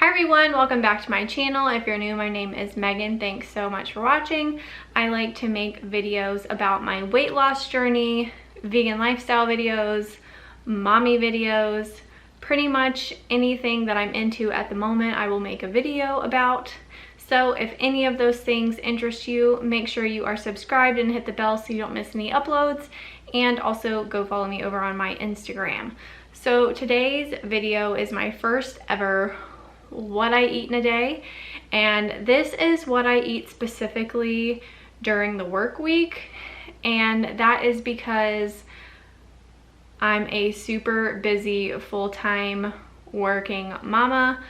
Hi everyone, welcome back to my channel. If you're new, my name is Megan. Thanks so much for watching. I like to make videos about my weight loss journey, vegan lifestyle videos, mommy videos, pretty much anything that I'm into at the moment I will make a video about. So if any of those things interest you, make sure you are subscribed and hit the bell so you don't miss any uploads, and also go follow me over on my Instagram. So today's video is my first ever what I eat in a day, and this is what I eat specifically during the work week, and that is because I'm a super busy full-time working mama.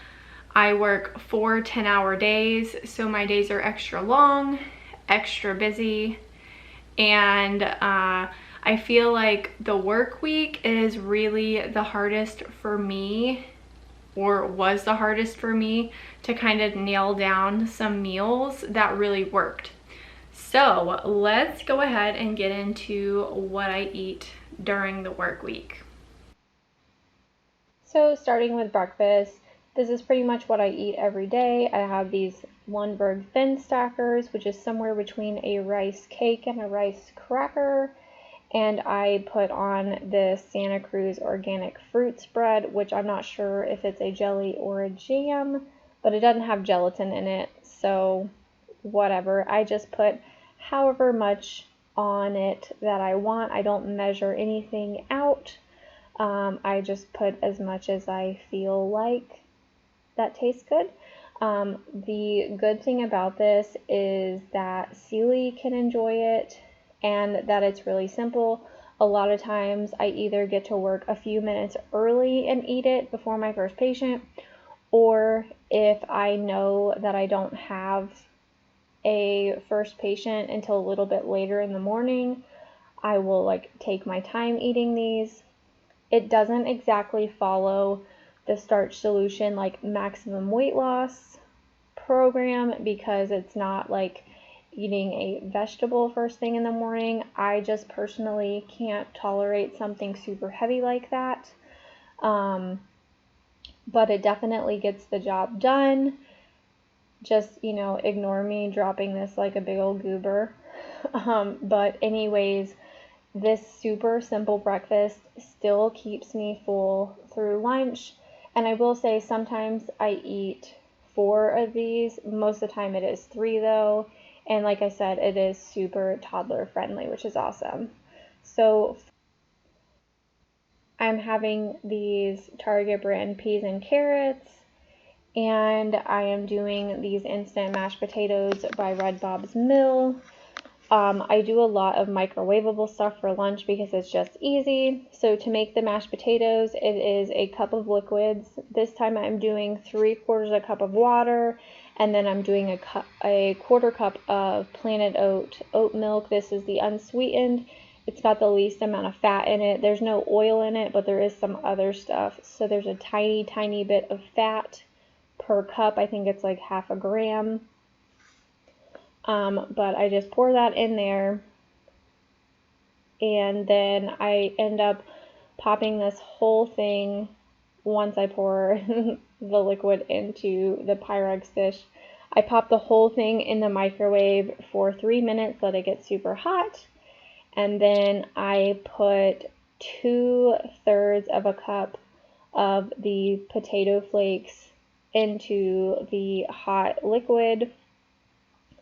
I work 4 10-hour days, so my days are extra long, extra busy, and I feel like the work week is really the hardest for me, or was the hardest for me, to kind of nail down some meals that really worked. So let's go ahead and get into what I eat during the work week. So starting with breakfast, this is pretty much what I eat every day. I have these Lundberg thin stackers, which is somewhere between a rice cake and a rice cracker. And I put on this Santa Cruz organic fruit spread, which I'm not sure if it's a jelly or a jam, but it doesn't have gelatin in it, so whatever. I just put however much on it that I want. I don't measure anything out. I just put as much as I feel like that tastes good. The good thing about this is that Celie can enjoy it, and that it's really simple. A lot of times I either get to work a few minutes early and eat it before my first patient, or if I know that I don't have a first patient until a little bit later in the morning, I will take my time eating these. It doesn't exactly follow the Starch Solution maximum weight loss program, because it's not like eating a vegetable first thing in the morning. I just personally can't tolerate something super heavy like that. But it definitely gets the job done. Just, ignore me dropping this like a big old goober. But anyways, this super simple breakfast still keeps me full through lunch. And I will say sometimes I eat 4 of these. Most of the time it is 3 though. And like I said, it is super toddler friendly, which is awesome. So I'm having these Target brand peas and carrots, and I am doing these instant mashed potatoes by Red Bob's Mill. I do a lot of microwavable stuff for lunch because it's just easy. So to make the mashed potatoes, it is a cup of liquids. This time I'm doing 3/4 a cup of water, and then I'm doing a 1/4 cup of Planet oat milk. This is the unsweetened. It's got the least amount of fat in it. There's no oil in it, but there is some other stuff. So there's a tiny, tiny bit of fat per cup. I think it's like 1/2 gram. But I just pour that in there, and then I end up popping this whole thing once I pour the liquid into the Pyrex dish. I pop the whole thing in the microwave for 3 minutes, let it get super hot, and then I put 2/3 of a cup of the potato flakes into the hot liquid.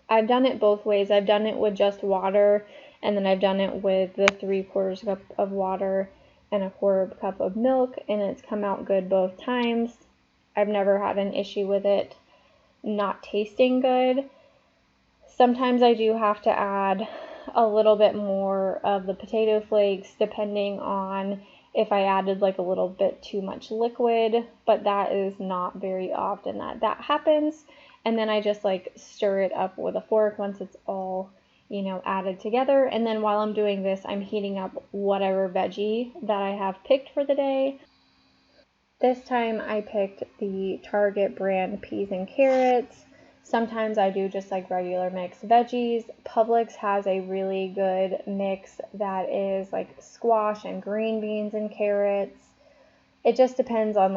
I've done it both ways. I've done it with just water, and then I've done it with the 3/4 cup of water and a 1/4 cup of milk, and it's come out good both times. I've never had an issue with it not tasting good. Sometimes I do have to add a little bit more of the potato flakes depending on if I added a little bit too much liquid, but that is not very often that happens. And then I just stir it up with a fork once it's all, added together. And then while I'm doing this, I'm heating up whatever veggie that I have picked for the day. This time I picked the Target brand peas and carrots. Sometimes I do just regular mixed veggies. Publix has a really good mix that is squash and green beans and carrots. It just depends on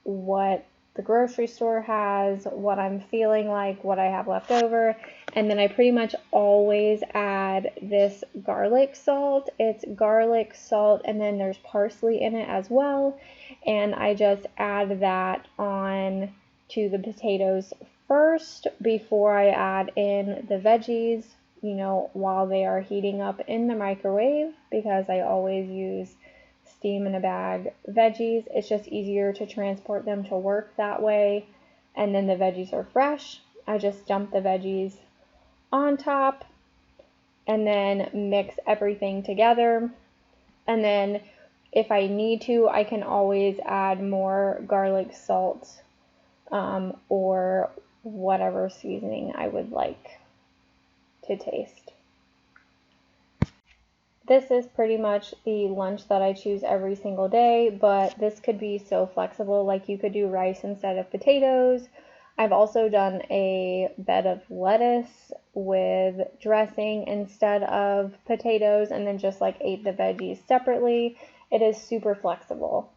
what the grocery store has, what I'm feeling like, what I have left over. And then I pretty much always add this garlic salt. It's garlic, salt, and then there's parsley in it as well. And I just add that on to the potatoes first before I add in the veggies, while they are heating up in the microwave, because I always use steam in a bag veggies. It's just easier to transport them to work that way. And then the veggies are fresh. I just dump the veggies on top and then mix everything together. And then if I need to, I can always add more garlic salt, or whatever seasoning I would like to taste. This is pretty much the lunch that I choose every single day, but this could be so flexible. Like, you could do rice instead of potatoes. I've also done a bed of lettuce with dressing instead of potatoes, and then just like ate the veggies separately. It is super flexible.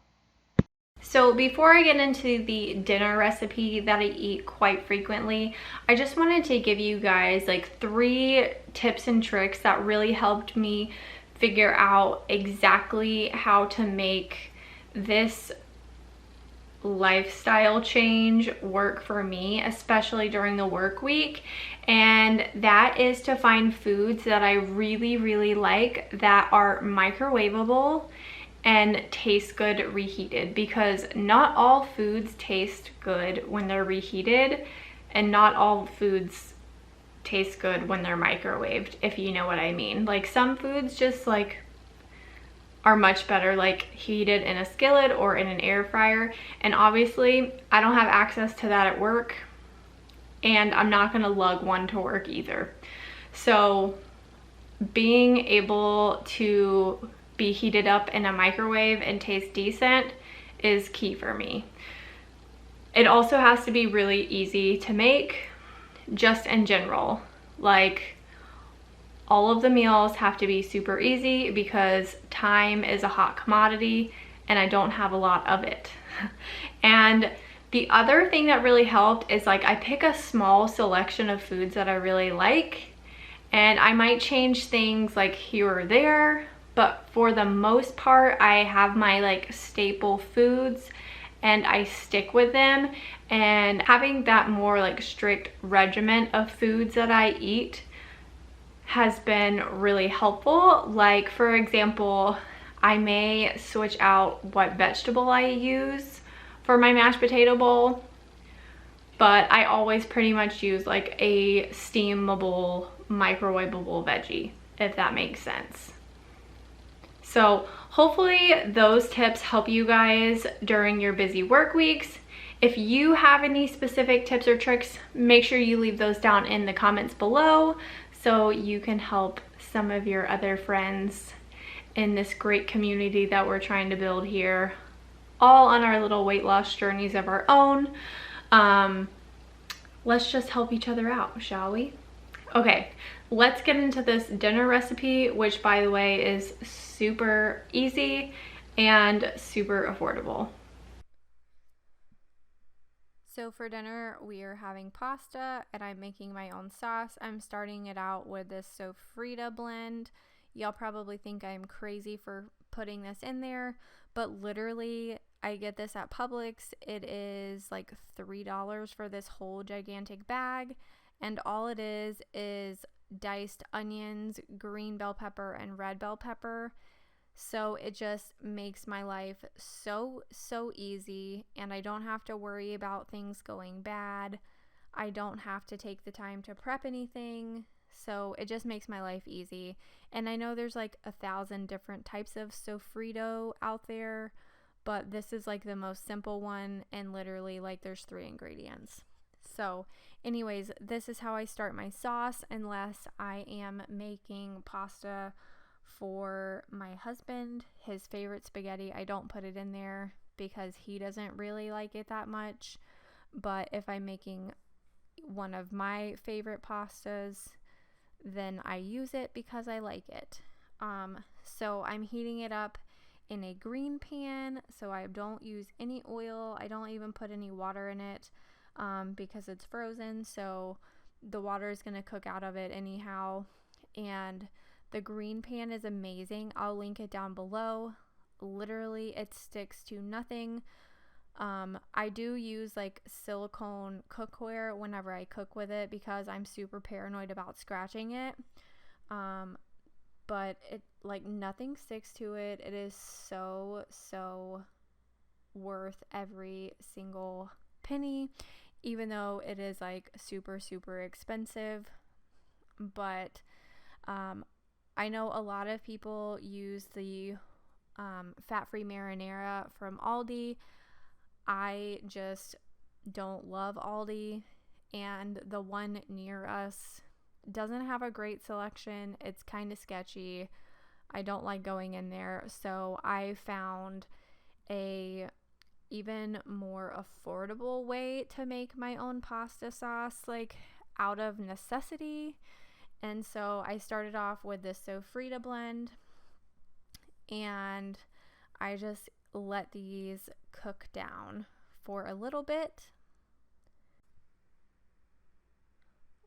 So before I get into the dinner recipe that I eat quite frequently, I just wanted to give you guys like 3 tips and tricks that really helped me figure out exactly how to make this lifestyle change work for me, especially during the work week. And that is to find foods that I really like that are microwavable and taste good reheated, because not all foods taste good when they're reheated, and not all foods taste good when they're microwaved, if you know what I mean. Like, some foods just like are much better like heated in a skillet or in an air fryer, and obviously I don't have access to that at work, and I'm not gonna lug one to work either. So being able to be heated up in a microwave and taste decent is key for me. It also has to be really easy to make, just in general. Like, all of the meals have to be super easy, because time is a hot commodity and I don't have a lot of it. And the other thing that really helped is, like, I pick a small selection of foods that I really like, and I might change things like here or there, but for the most part I have my like staple foods and I stick with them. And having that more like strict regimen of foods that I eat has been really helpful. Like, for example, I may switch out what vegetable I use for my mashed potato bowl, but I always pretty much use like a steamable, microwavable veggie, if that makes sense. So hopefully those tips help you guys during your busy work weeks. If you have any specific tips or tricks, make sure you leave those down in the comments below so you can help some of your other friends in this great community that we're trying to build here, all on our little weight loss journeys of our own. Let's just help each other out, shall we? Okay, let's get into this dinner recipe, which, by the way, is super easy and super affordable. So for dinner, we are having pasta, and I'm making my own sauce. I'm starting it out with this sofrita blend. Y'all probably think I'm crazy for putting this in there, but literally I get this at Publix. It is like $3 for this whole gigantic bag, and all it is diced onions, green bell pepper, and red bell pepper. So it just makes my life so easy, and I don't have to worry about things going bad. I don't have to take the time to prep anything. So it just makes my life easy. And I know there's like 1,000 different types of sofrito out there, but this is like the most simple one, and literally like there's 3 ingredients. So anyways, this is how I start my sauce, unless I am making pasta for my husband. His favorite spaghetti, I don't put it in there because he doesn't really like it that much. But if I'm making one of my favorite pastas, then I use it because I like it. So I'm heating it up in a green pan, so I don't use any oil. I don't even put any water in it because it's frozen, so the water is going to cook out of it anyhow. And the green pan is amazing. I'll link it down below. Literally, it sticks to nothing. I do use like silicone cookware whenever I cook with it because I'm super paranoid about scratching it. But it, like, nothing sticks to it. It is so worth every single penny, even though it is like super expensive. But I know a lot of people use the fat-free marinara from Aldi. I just don't love Aldi, and the one near us doesn't have a great selection. It's kind of sketchy. I don't like going in there, so I found a even more affordable way to make my own pasta sauce, like out of necessity. And so I started off with this Sofrita blend, and I just let these cook down for a little bit.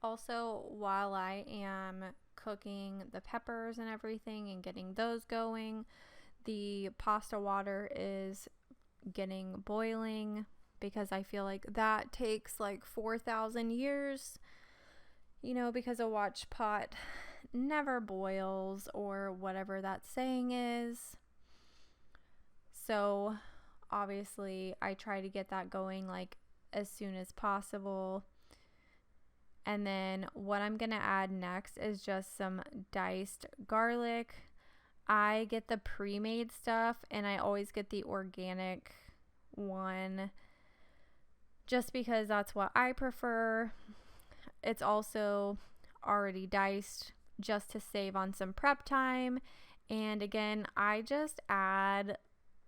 Also, while I am cooking the peppers and everything and getting those going, the pasta water is getting boiling because I feel like that takes like 4,000 years, you know, because a watch pot never boils or whatever that saying is. So obviously I try to get that going like as soon as possible. And then what I'm going to add next is just some diced garlic. I get the pre-made stuff, and I always get the organic one just because that's what I prefer. It's also already diced just to save on some prep time. And again, I just add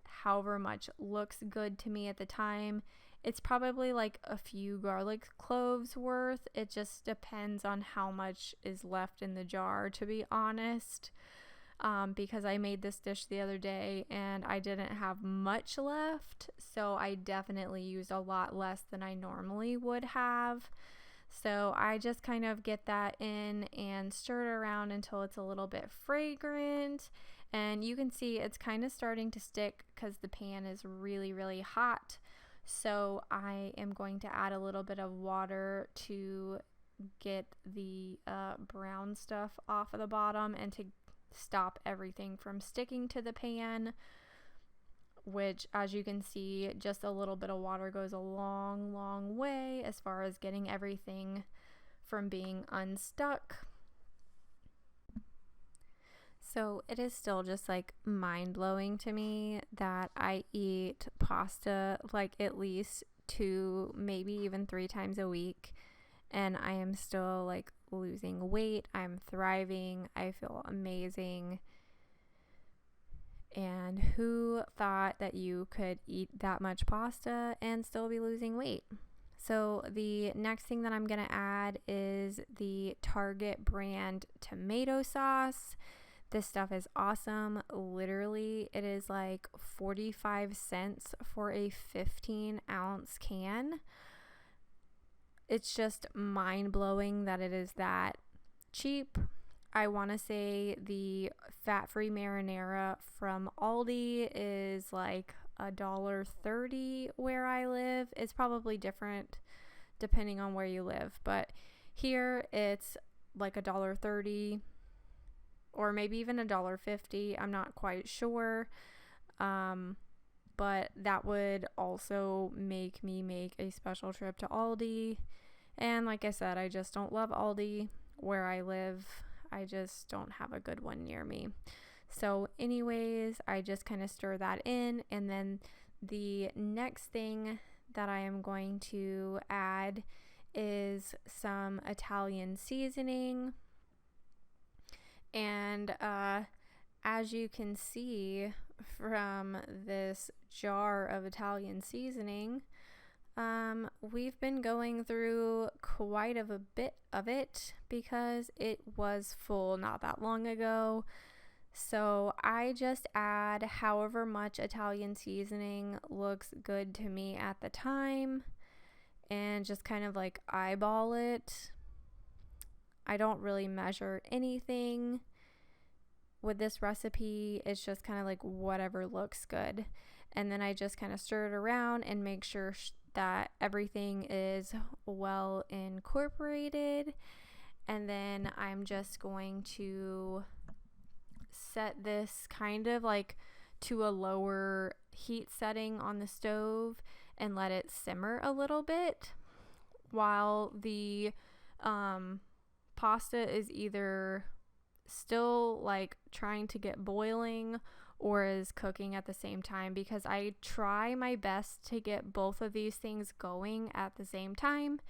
however much looks good to me at the time. It's probably like a few garlic cloves worth. It just depends on how much is left in the jar, to be honest. Because I made this dish the other day and I didn't have much left, so I definitely used a lot less than I normally would have. So I just kind of get that in and stir it around until it's a little bit fragrant. And you can see it's kind of starting to stick because the pan is really hot. So I am going to add a little bit of water to get the brown stuff off of the bottom and to stop everything from sticking to the pan, which, as you can see, just a little bit of water goes a long way as far as getting everything from being unstuck. So it is still just like mind-blowing to me that I eat pasta like at least 2, maybe even 3 times a week, and I am still like losing weight. I'm thriving. I feel amazing. And who thought that you could eat that much pasta and still be losing weight? So the next thing that I'm going to add is the Target brand tomato sauce. This stuff is awesome. Literally, it is like 45 cents for a 15-ounce can. It's just mind-blowing that it is that cheap. I want to say the fat-free marinara from Aldi is like $1.30 where I live. It's probably different depending on where you live, but here it's like $1.30 or maybe even $1.50. I'm not quite sure. But that would also make me make a special trip to Aldi. And like I said, I just don't love Aldi where I live. I just don't have a good one near me. So anyways, I just kind of stir that in. And then the next thing that I am going to add is some Italian seasoning. And as you can see from this jar of Italian seasoning, we've been going through quite a bit of it because it was full not that long ago. So I just add however much Italian seasoning looks good to me at the time and just kind of like eyeball it. I don't really measure anything with this recipe. It's just kind of like whatever looks good. And then I just kind of stir it around and make sure that everything is well incorporated. And then I'm just going to set this kind of like to a lower heat setting on the stove and let it simmer a little bit while the pasta is either still like trying to get boiling or is cooking at the same time, because I try my best to get both of these things going at the same time.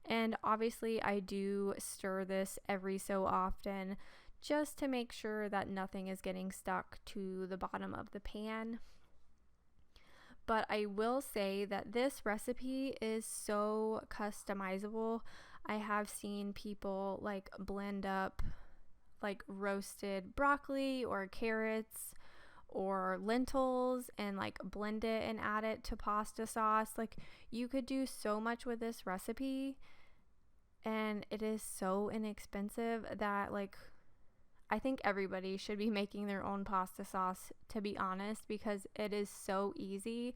And obviously I do stir this every so often just to make sure that nothing is getting stuck to the bottom of the pan. But I will say that this recipe is so customizable. I have seen people like blend up like roasted broccoli or carrots or lentils and like blend it and add it to pasta sauce. Like, you could do so much with this recipe, and it is so inexpensive that like I think everybody should be making their own pasta sauce, to be honest, because it is so easy.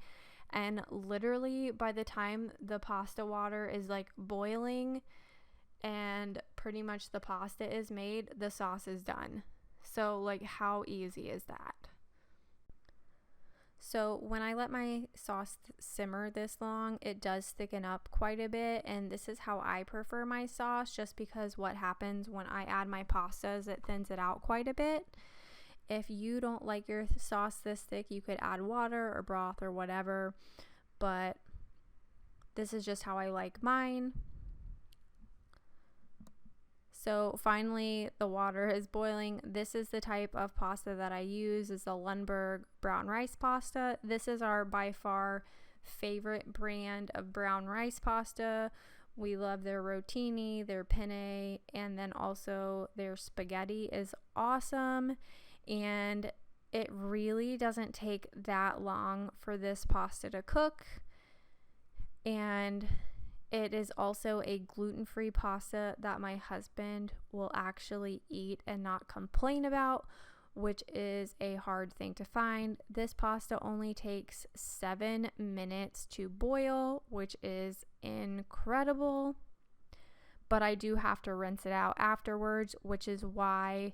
And literally by the time the pasta water is like boiling and pretty much the pasta is made, the sauce is done. So like, how easy is that? So when I let my sauce simmer this long, it does thicken up quite a bit, and this is how I prefer my sauce, just because what happens when I add my pasta is it thins it out quite a bit. If you don't like your sauce this thick, you could add water or broth or whatever, but this is just how I like mine. So finally, the water is boiling. This is the type of pasta that I use, is the Lundberg brown rice pasta. This is our by far favorite brand of brown rice pasta. We love their rotini, their penne, and then also their spaghetti is awesome. And it really doesn't take that long for this pasta to cook. And it is also a gluten-free pasta that my husband will actually eat and not complain about, which is a hard thing to find. This pasta only takes 7 minutes to boil, which is incredible. But I do have to rinse it out afterwards, which is why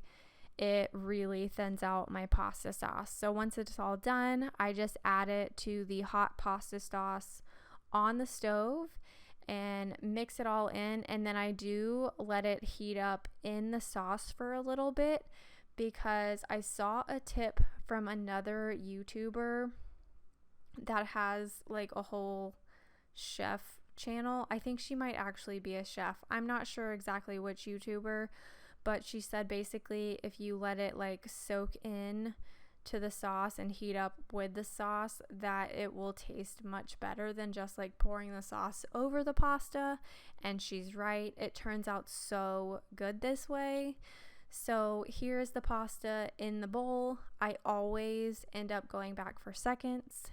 it really thins out my pasta sauce. So once it's all done, I just add it to the hot pasta sauce on the stove and mix it all in, and then I do let it heat up in the sauce for a little bit, because I saw a tip from another YouTuber that has like a whole chef channel. I think she might actually be a chef. I'm not sure exactly which YouTuber, but she said basically if you let it like soak in to the sauce and heat up with the sauce, that it will taste much better than just like pouring the sauce over the pasta. And she's right, it turns out so good this way. So here's the pasta in the bowl. I always end up going back for seconds.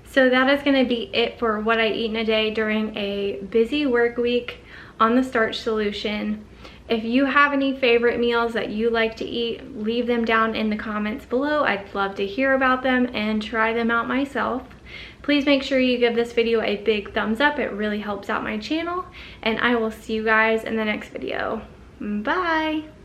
So that is going to be it for what I eat in a day during a busy work week on the Starch Solution. If you have any favorite meals that you like to eat, leave them down in the comments below. I'd love to hear about them and try them out myself. Please make sure you give this video a big thumbs up. It really helps out my channel, and I will see you guys in the next video. Bye!